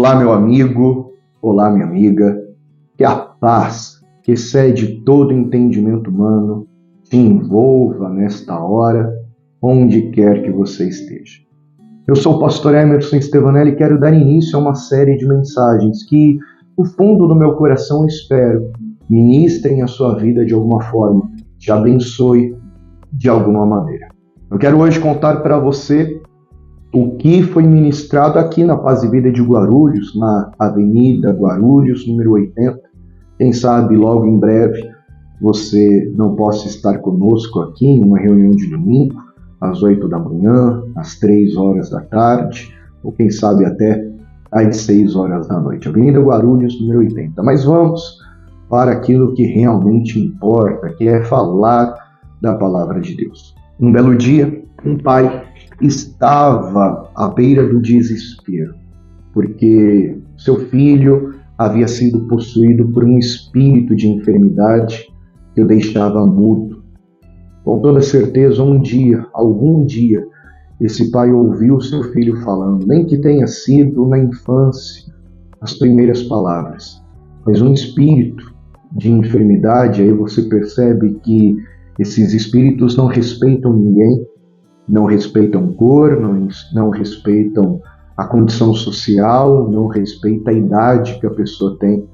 Olá, meu amigo, olá, minha amiga, que a paz, que excede todo entendimento humano, te envolva nesta hora, onde quer que você esteja. Eu sou o pastor Emerson Stevanelli e quero dar início a uma série de mensagens que, no fundo do meu coração, espero, ministrem a sua vida de alguma forma, te abençoe de alguma maneira. Eu quero hoje contar para você o que foi ministrado aqui na Paz e Vida de Guarulhos, na Avenida Guarulhos, número 80. Quem sabe logo em breve você não possa estar conosco aqui em uma reunião de domingo, às 8 da manhã, às 3 horas da tarde, ou quem sabe até às 6 horas da noite. Avenida Guarulhos, número 80. Mas vamos para aquilo que realmente importa, que é falar da palavra de Deus. Um belo dia, um pai estava à beira do desespero, porque seu filho havia sido possuído por um espírito de enfermidade que o deixava mudo. Com toda certeza, algum dia, esse pai ouviu seu filho falando, nem que tenha sido na infância, as primeiras palavras, mas um espírito de enfermidade. Aí você percebe que esses espíritos não respeitam ninguém, não respeitam cor, não respeitam a condição social, não respeitam a idade que a pessoa tem.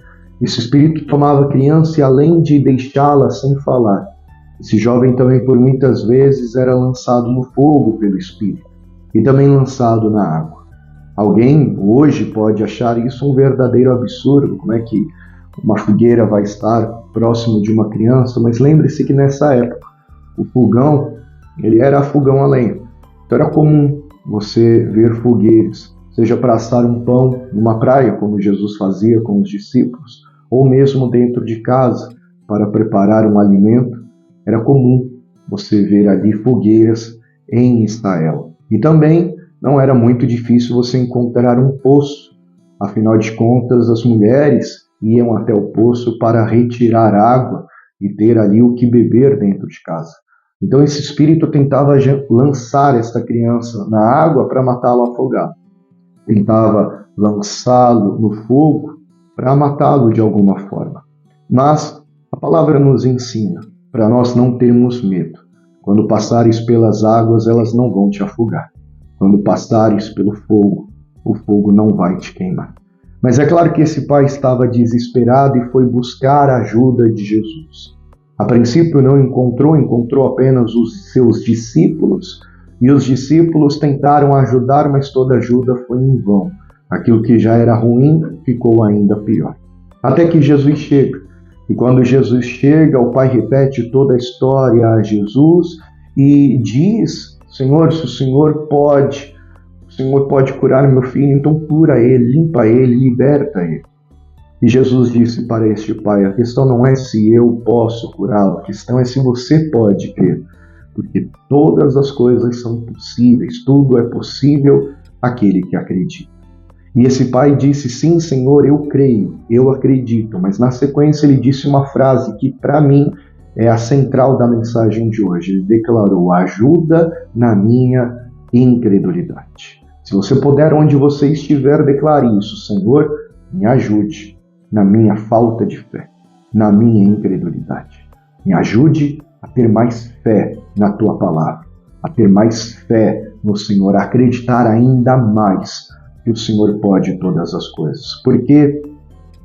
Esse espírito tomava a criança e, além de deixá-la sem falar, esse jovem também, por muitas vezes, era lançado no fogo pelo espírito e também lançado na água. Alguém hoje pode achar isso um verdadeiro absurdo. Como é que uma fogueira vai estar próximo de uma criança? Mas lembre-se que nessa época, o fogão, ele era fogão a lenha. Então era comum você ver fogueiras, seja para assar um pão numa praia, como Jesus fazia com os discípulos, ou mesmo dentro de casa, para preparar um alimento. Era comum você ver ali fogueiras em Israel. E também não era muito difícil você encontrar um poço. Afinal de contas, as mulheres iam até o poço para retirar água e ter ali o que beber dentro de casa. Então esse espírito tentava lançar esta criança na água para matá-lo afogado. Tentava lançá-lo no fogo para matá-lo de alguma forma. Mas a palavra nos ensina para nós não termos medo. Quando passares pelas águas, elas não vão te afogar. Quando passares pelo fogo, o fogo não vai te queimar. Mas é claro que esse pai estava desesperado e foi buscar a ajuda de Jesus. A princípio não encontrou apenas os seus discípulos, e os discípulos tentaram ajudar, mas toda ajuda foi em vão. Aquilo que já era ruim ficou ainda pior. Até que Jesus chega. E quando Jesus chega, o pai repete toda a história a Jesus e diz: Senhor, se o Senhor pode curar meu filho, então cura ele, limpa ele, liberta ele. E Jesus disse para este pai: a questão não é se eu posso curá-lo, a questão é se você pode crer, porque todas as coisas são possíveis, tudo é possível àquele que acredita. E esse pai disse: sim, Senhor, eu creio, eu acredito. Mas na sequência ele disse uma frase que para mim é a central da mensagem de hoje. Ele declarou: ajuda na minha incredulidade. Se você puder, onde você estiver, declare isso: Senhor, me ajude na minha falta de fé, na minha incredulidade. Me ajude a ter mais fé na Tua palavra, a ter mais fé no Senhor, a acreditar ainda mais que o Senhor pode todas as coisas. Porque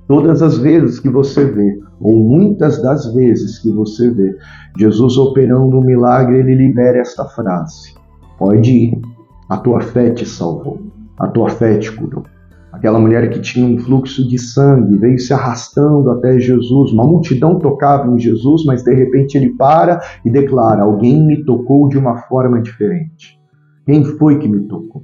todas as vezes que você vê, ou muitas das vezes que você vê, Jesus operando um milagre, ele libera esta frase: pode ir, a tua fé te salvou, a tua fé te curou. Aquela mulher que tinha um fluxo de sangue veio se arrastando até Jesus. Uma multidão tocava em Jesus, mas de repente ele para e declara: alguém me tocou de uma forma diferente. Quem foi que me tocou?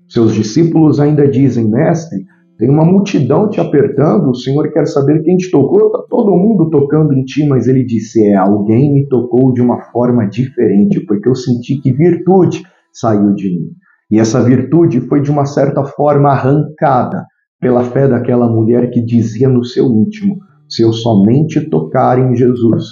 Seus discípulos ainda dizem: mestre, tem uma multidão te apertando, o Senhor quer saber quem te tocou. Está todo mundo tocando em ti, mas ele disse: alguém me tocou de uma forma diferente, porque eu senti que virtude saiu de mim. E essa virtude foi de uma certa forma arrancada pela fé daquela mulher que dizia no seu íntimo: se eu somente tocar em Jesus,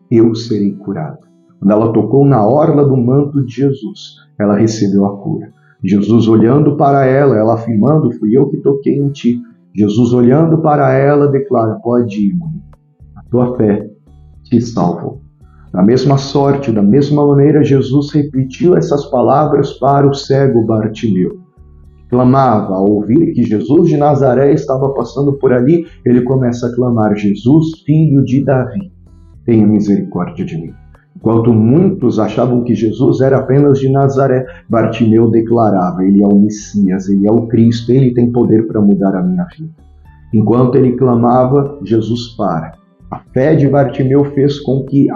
eu serei curado. Quando ela tocou na orla do manto de Jesus, ela recebeu a cura. Jesus olhando para ela, ela afirmando, fui eu que toquei em ti. Jesus olhando para ela, declara, pode ir, mulher, a tua fé te salvou. Da mesma sorte, da mesma maneira, Jesus repetiu essas palavras para o cego Bartimeu. Clamava, ao ouvir que Jesus de Nazaré estava passando por ali, ele começa a clamar, Jesus, filho de Davi, tenha misericórdia de mim. Enquanto muitos achavam que Jesus era apenas de Nazaré, Bartimeu declarava, ele é o Messias, ele é o Cristo, ele tem poder para mudar a minha vida. Enquanto ele clamava, Jesus para. A fé de Bartimeu fez com que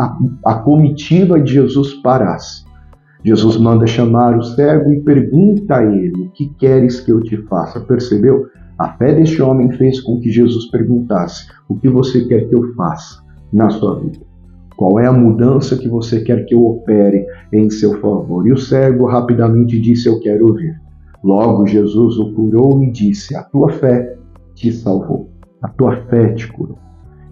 a comitiva de Jesus parasse. Jesus manda chamar o cego e pergunta a ele, o que queres que eu te faça? Percebeu? A fé deste homem fez com que Jesus perguntasse, o que você quer que eu faça na sua vida? Qual é a mudança que você quer que eu opere em seu favor? E o cego rapidamente disse, eu quero ver. Logo Jesus o curou e disse, a tua fé te salvou, a tua fé te curou.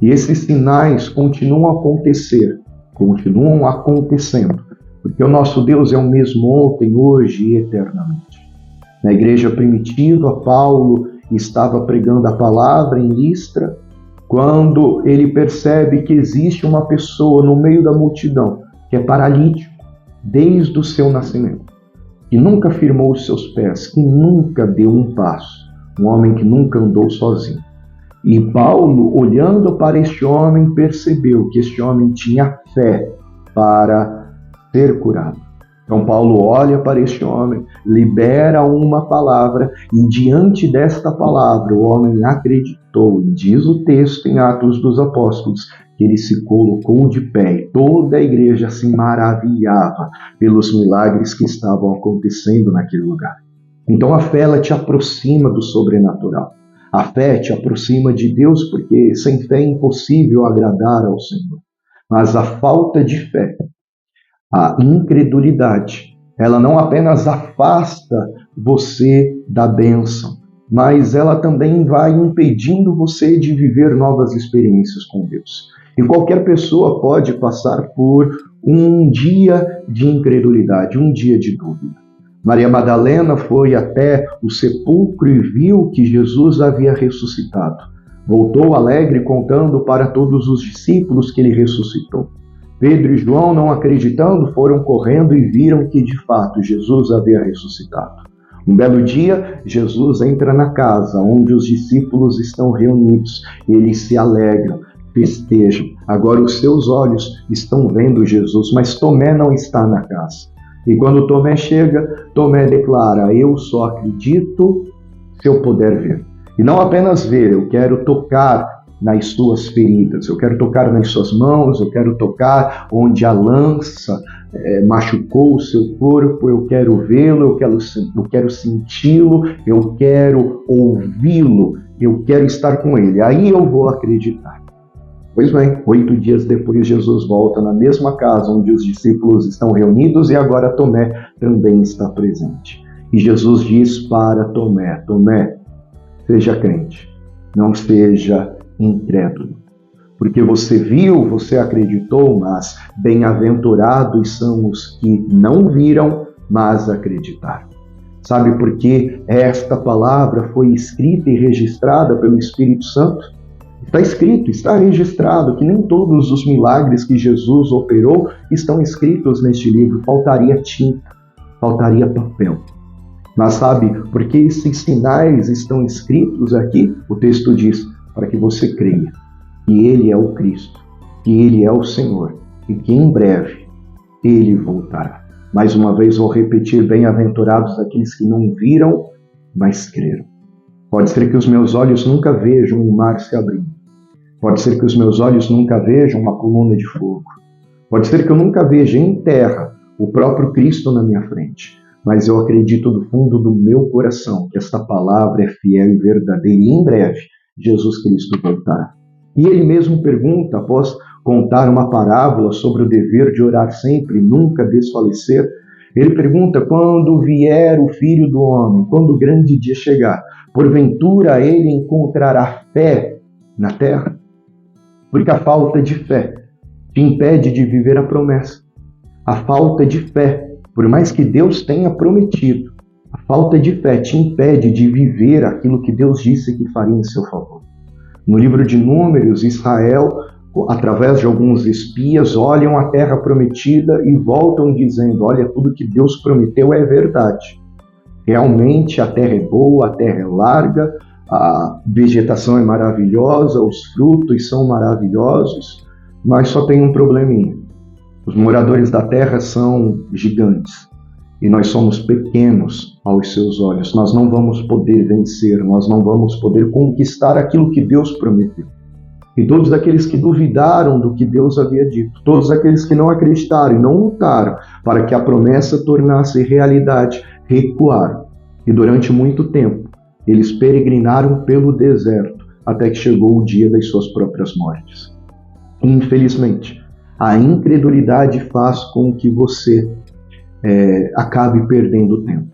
E esses sinais continuam a acontecer, continuam acontecendo, porque o nosso Deus é o mesmo ontem, hoje e eternamente. Na igreja primitiva, Paulo estava pregando a palavra em Listra, quando ele percebe que existe uma pessoa no meio da multidão que é paralítico desde o seu nascimento, que nunca firmou os seus pés, que nunca deu um passo, um homem que nunca andou sozinho. E Paulo, olhando para este homem, percebeu que este homem tinha fé para ser curado. Então Paulo olha para este homem, libera uma palavra e diante desta palavra o homem acreditou. E diz o texto em Atos dos Apóstolos que ele se colocou de pé e toda a igreja se maravilhava pelos milagres que estavam acontecendo naquele lugar. Então a fé ela te aproxima do sobrenatural. A fé te aproxima de Deus porque sem fé é impossível agradar ao Senhor. Mas a falta de fé, a incredulidade, ela não apenas afasta você da bênção, mas ela também vai impedindo você de viver novas experiências com Deus. E qualquer pessoa pode passar por um dia de incredulidade, um dia de dúvida. Maria Madalena foi até o sepulcro e viu que Jesus havia ressuscitado. Voltou alegre contando para todos os discípulos que ele ressuscitou. Pedro e João, não acreditando, foram correndo e viram que de fato Jesus havia ressuscitado. Um belo dia, Jesus entra na casa onde os discípulos estão reunidos. Eles se alegram, festejam. Agora os seus olhos estão vendo Jesus, mas Tomé não está na casa. E quando Tomé chega, Tomé declara, eu só acredito se eu puder ver. E não apenas ver, eu quero tocar nas suas feridas, eu quero tocar nas suas mãos, eu quero tocar onde a lança machucou o seu corpo, eu quero vê-lo, eu quero senti-lo, eu quero ouvi-lo, eu quero estar com ele. Aí eu vou acreditar. Pois bem, 8 dias depois Jesus volta na mesma casa onde os discípulos estão reunidos e agora Tomé também está presente. E Jesus diz para Tomé, Tomé, seja crente, não seja incrédulo. Porque você viu, você acreditou, mas bem-aventurados são os que não viram, mas acreditaram. Sabe por que esta palavra foi escrita e registrada pelo Espírito Santo? Está escrito, está registrado que nem todos os milagres que Jesus operou estão escritos neste livro. Faltaria tinta, faltaria papel. Mas sabe por que esses sinais estão escritos aqui? O texto diz, para que você creia que Ele é o Cristo, que Ele é o Senhor e que em breve Ele voltará. Mais uma vez vou repetir, bem-aventurados aqueles que não viram, mas creram. Pode ser que os meus olhos nunca vejam um mar se abrindo. Pode ser que os meus olhos nunca vejam uma coluna de fogo. Pode ser que eu nunca veja em terra o próprio Cristo na minha frente. Mas eu acredito do fundo do meu coração que esta palavra é fiel e verdadeira. E em breve, Jesus Cristo voltará. E ele mesmo pergunta, após contar uma parábola sobre o dever de orar sempre e nunca desfalecer, ele pergunta, quando vier o Filho do Homem, quando o grande dia chegar, porventura ele encontrará fé na terra? Porque a falta de fé te impede de viver a promessa. A falta de fé, por mais que Deus tenha prometido, A falta de fé te impede de viver aquilo que Deus disse que faria em seu favor. No livro de Números, Israel, através de alguns espias, olham a terra prometida e voltam dizendo: olha, tudo que Deus prometeu é verdade. Realmente a terra é boa, a terra é larga, a vegetação é maravilhosa, os frutos são maravilhosos, mas só tem um probleminha. Os moradores da terra são gigantes e nós somos pequenos aos seus olhos. Nós não vamos poder vencer, nós não vamos poder conquistar aquilo que Deus prometeu. E todos aqueles que duvidaram do que Deus havia dito, todos aqueles que não acreditaram e não lutaram para que a promessa tornasse realidade, recuaram. E durante muito tempo, eles peregrinaram pelo deserto até que chegou o dia das suas próprias mortes. Infelizmente, a incredulidade faz com que você acabe perdendo tempo,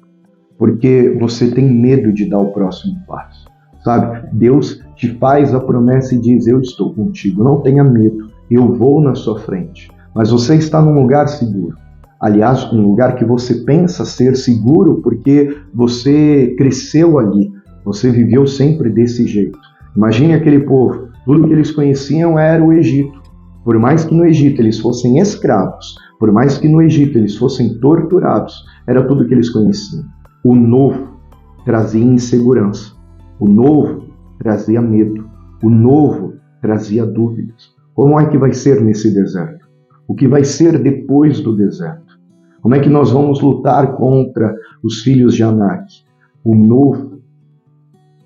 porque você tem medo de dar o próximo passo. Sabe? Deus te faz a promessa e diz: eu estou contigo, não tenha medo, eu vou na sua frente. Mas você está num lugar seguro. Aliás, um lugar que você pensa ser seguro porque você cresceu ali, você viveu sempre desse jeito. Imagine aquele povo, tudo que eles conheciam era o Egito. Por mais que no Egito eles fossem escravos, por mais que no Egito eles fossem torturados, era tudo que eles conheciam. O novo trazia insegurança. O novo trazia medo. O novo trazia dúvidas. Como é que vai ser nesse deserto? O que vai ser depois do deserto? Como é que nós vamos lutar contra os filhos de Anak? O novo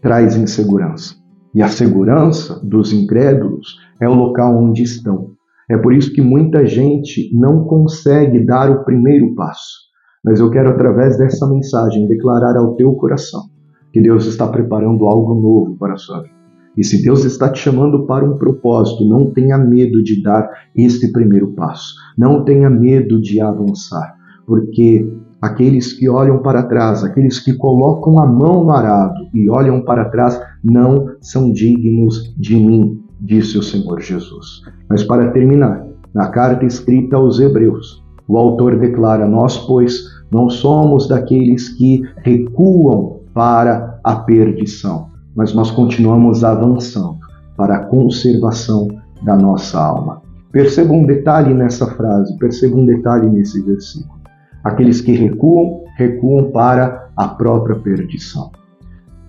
traz insegurança. E a segurança dos incrédulos é o local onde estão. É por isso que muita gente não consegue dar o primeiro passo. Mas eu quero, através dessa mensagem, declarar ao teu coração que Deus está preparando algo novo para a sua vida. E se Deus está te chamando para um propósito, não tenha medo de dar este primeiro passo. Não tenha medo de avançar, porque aqueles que olham para trás, aqueles que colocam a mão no arado e olham para trás, não são dignos de mim, disse o Senhor Jesus. Mas para terminar, na carta escrita aos Hebreus, o autor declara: nós, pois, não somos daqueles que recuam para a perdição, mas nós continuamos avançando para a conservação da nossa alma. Perceba um detalhe nessa frase, perceba um detalhe nesse versículo. Aqueles que recuam, recuam para a própria perdição.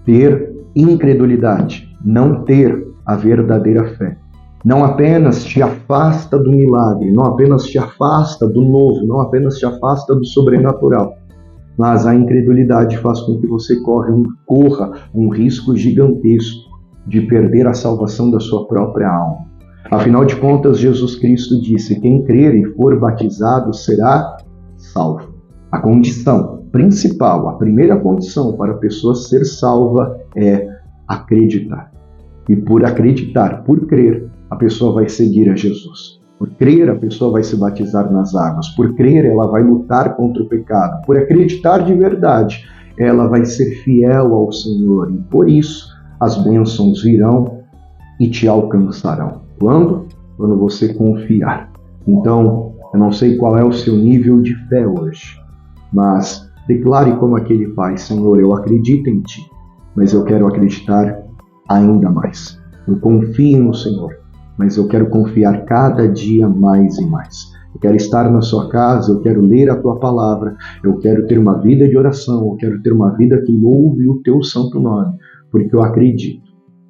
Ter incredulidade, não ter a verdadeira fé, não apenas te afasta do milagre, não apenas te afasta do novo, não apenas te afasta do sobrenatural, mas a incredulidade faz com que você corra um risco gigantesco de perder a salvação da sua própria alma. Afinal de contas, Jesus Cristo disse: quem crer e for batizado será salvo. A condição principal, a primeira condição para a pessoa ser salva é acreditar. E por acreditar, por crer, a pessoa vai seguir a Jesus. Por crer, a pessoa vai se batizar nas águas. Por crer, ela vai lutar contra o pecado. Por acreditar de verdade, ela vai ser fiel ao Senhor. E por isso, as bênçãos virão e te alcançarão. Quando? Quando você confiar. Então, eu não sei qual é o seu nível de fé hoje, mas declare como aquele pai: Senhor, eu acredito em Ti, mas eu quero acreditar ainda mais. Eu confio no Senhor, mas eu quero confiar cada dia mais e mais. Eu quero estar na sua casa, eu quero ler a Tua palavra, eu quero ter uma vida de oração, eu quero ter uma vida que louve o Teu santo nome, porque eu acredito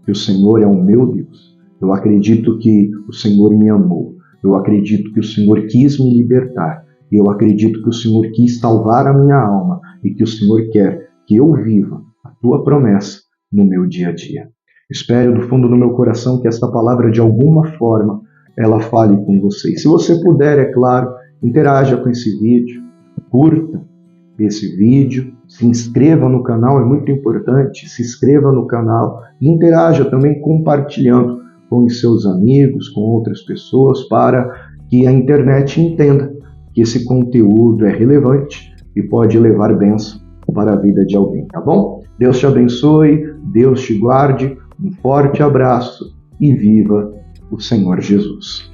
que o Senhor é o meu Deus. Eu acredito que o Senhor me amou. Eu acredito que o Senhor quis me libertar. Eu acredito que o Senhor quis salvar a minha alma e que o Senhor quer que eu viva a Tua promessa no meu dia a dia. Espero do fundo do meu coração que esta palavra, de alguma forma, ela fale com você. Se você puder, é claro, interaja com esse vídeo, curta esse vídeo, se inscreva no canal, é muito importante, se inscreva no canal e interaja também compartilhando com os seus amigos, com outras pessoas, para que a internet entenda que esse conteúdo é relevante e pode levar bênção para a vida de alguém, tá bom? Deus te abençoe, Deus te guarde, um forte abraço e viva o Senhor Jesus.